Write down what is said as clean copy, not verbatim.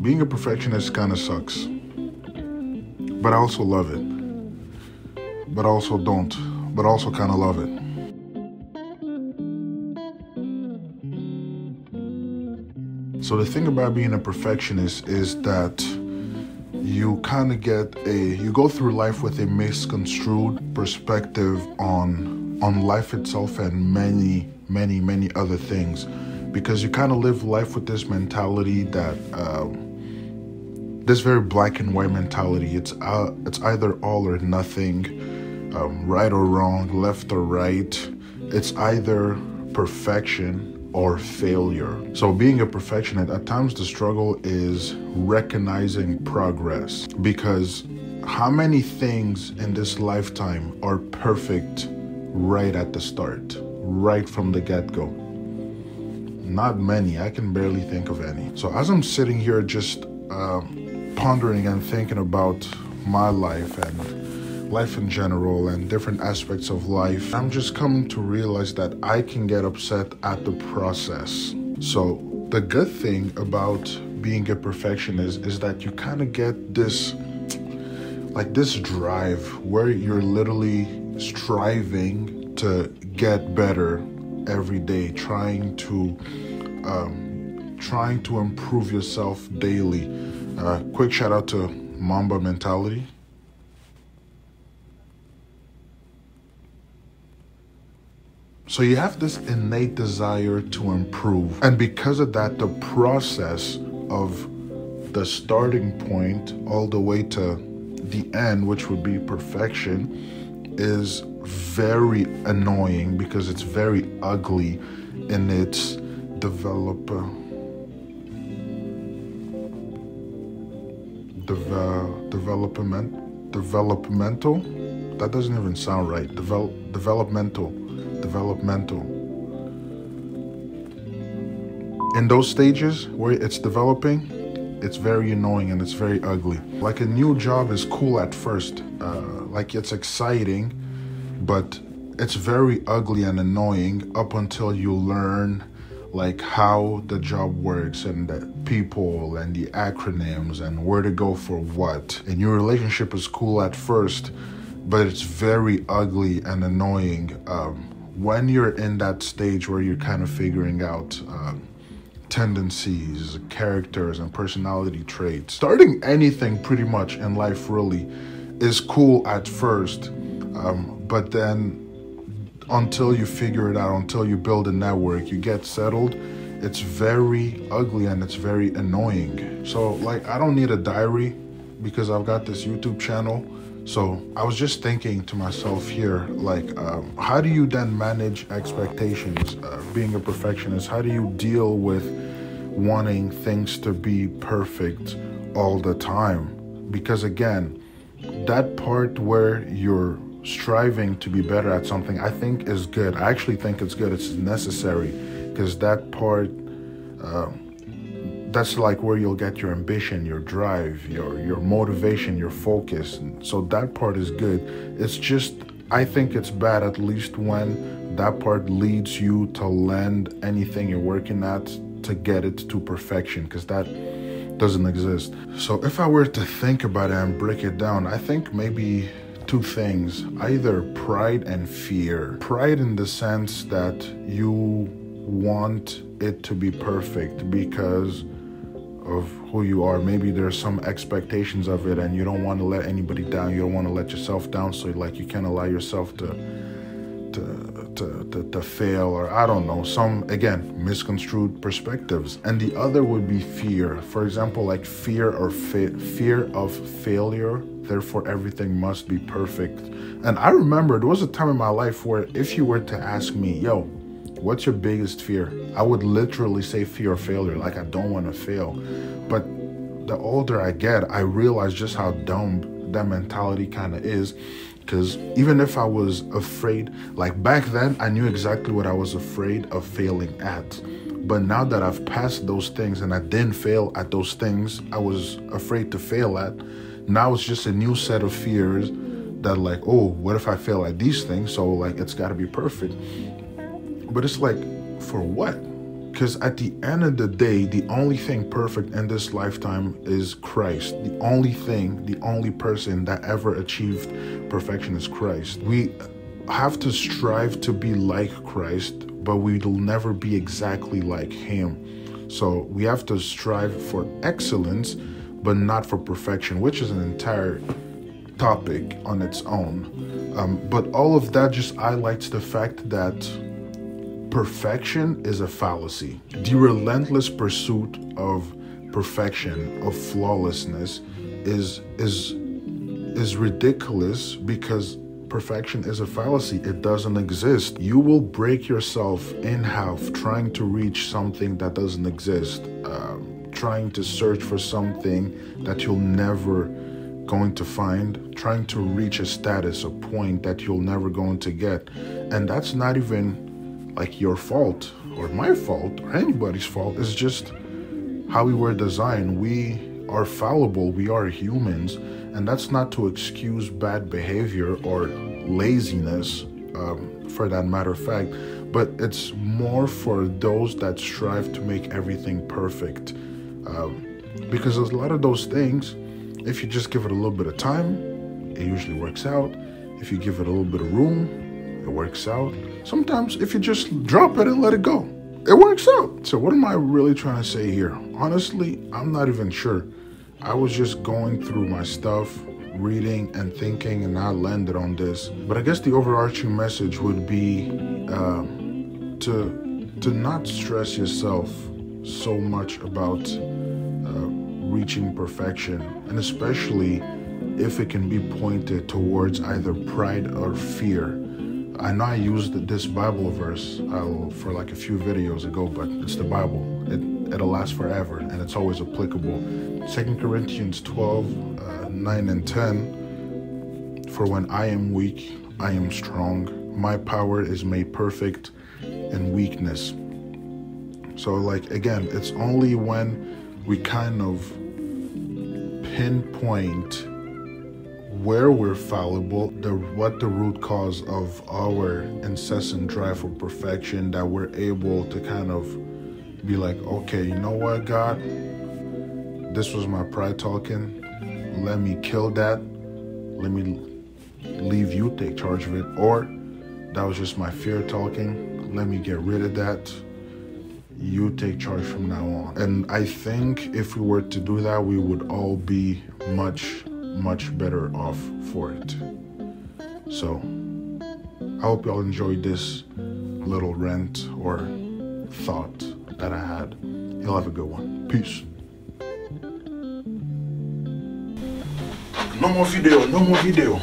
being a perfectionist kind of sucks, but I also love it. But I also don't, but also kind of love it. So the thing about being a perfectionist is that you kind of you go through life with a misconstrued perspective on life itself and many other things, because you kind of live life with this mentality that this very black and white mentality. It's either all or nothing, right or wrong, left or right. It's either perfection or failure. So being a perfectionist, at times the struggle is recognizing progress, because how many things in this lifetime are perfect right at the start, right from the get-go? Not many. I can barely think of any. So as I'm sitting here just pondering and thinking about my life and life in general and different aspects of life, I'm just coming to realize that I can get upset at the process. So the good thing about being a perfectionist is that you kind of get this drive where you're literally striving to get better every day, trying to improve yourself daily. Quick shout out to Mamba mentality. So you have this innate desire to improve. And because of that, the process of the starting point all the way to the end, which would be perfection, is very annoying because it's very ugly in its developmental. That doesn't even sound right. Developmental. In those stages where it's developing, it's very annoying and it's very ugly. Like a new job is cool at first, like it's exciting, but it's very ugly and annoying up until you learn like how the job works and the people and the acronyms and where to go for what. And your relationship is cool at first, but it's very ugly and annoying when you're in that stage where you're kind of figuring out tendencies, characters, and personality traits. Starting anything pretty much in life really is cool at first, but then until you figure it out, until you build a network, you get settled, it's very ugly and it's very annoying. So like, I don't need a diary because I've got this YouTube channel. So I was just thinking to myself here, like, how do you then manage expectations? Being a perfectionist, how do you deal with wanting things to be perfect all the time? Because again, that part where you're striving to be better at something, I think is good. I actually think it's good. It's necessary, because that part, that's like where you'll get your ambition, your drive, your motivation, your focus. And so that part is good. It's just, I think it's bad, at least when that part leads you to lend anything you're working at to get it to perfection, because that doesn't exist. So if I were to think about it and break it down, I think maybe two things: either pride and fear. Pride in the sense that you want it to be perfect because of who you are. Maybe there's some expectations of it and you don't want to let anybody down. You don't want to let yourself down. So like, you can't allow yourself to fail, or I don't know, some, again, misconstrued perspectives. And the other would be fear. For example, like fear of failure. Therefore, everything must be perfect. And I remember there was a time in my life where if you were to ask me, yo, what's your biggest fear? I would literally say fear of failure. Like, I don't want to fail. But the older I get, I realize just how dumb that mentality kind of is. Because even if I was afraid, like back then, I knew exactly what I was afraid of failing at. But now that I've passed those things and I didn't fail at those things I was afraid to fail at, now it's just a new set of fears that like, oh, what if I fail at these things? So like, it's got to be perfect. But it's like, for what? Because at the end of the day, the only thing perfect in this lifetime is Christ. The only person that ever achieved perfection is Christ. We have to strive to be like Christ, but we will never be exactly like him. So we have to strive for excellence, but not for perfection, which is an entire topic on its own. But all of that just highlights the fact that perfection is a fallacy. The relentless pursuit of perfection, of flawlessness, is ridiculous, because perfection is a fallacy. It doesn't exist. You will break yourself in half trying to reach something that doesn't exist, trying to search for something that you'll never going to find, trying to reach a status, a point that you'll never going to get. And that's not even like your fault or my fault or anybody's fault. It's just how we were designed. We are fallible. We are humans. And that's not to excuse bad behavior or laziness, for that matter of fact, but it's more for those that strive to make everything perfect. Because there's a lot of those things, if you just give it a little bit of time, it usually works out. If you give it a little bit of room, it works out. Sometimes if you just drop it and let it go, it works out. So what am I really trying to say here? Honestly, I'm not even sure. I was just going through my stuff, reading and thinking, and I landed on this. But I guess the overarching message would be to not stress yourself so much about reaching perfection, and especially if it can be pointed towards either pride or fear. I know I used this Bible verse for like a few videos ago, but it's the Bible. It'll last forever, and it's always applicable. 2 Corinthians 12, 9 and 10. For when I am weak, I am strong. My power is made perfect in weakness. So like, again, it's only when we kind of pinpoint where we're fallible, what the root cause of our incessant drive for perfection, that we're able to kind of be like, okay, you know what, God, this was my pride talking. Let me kill that. Let me leave you take charge of it. Or that was just my fear talking. Let me get rid of that. You take charge from now on. And I think if we were to do that, we would all be much, much better off for it. So I hope y'all enjoyed this little rant or thought that I had. You'll have a good one. Peace. No more video.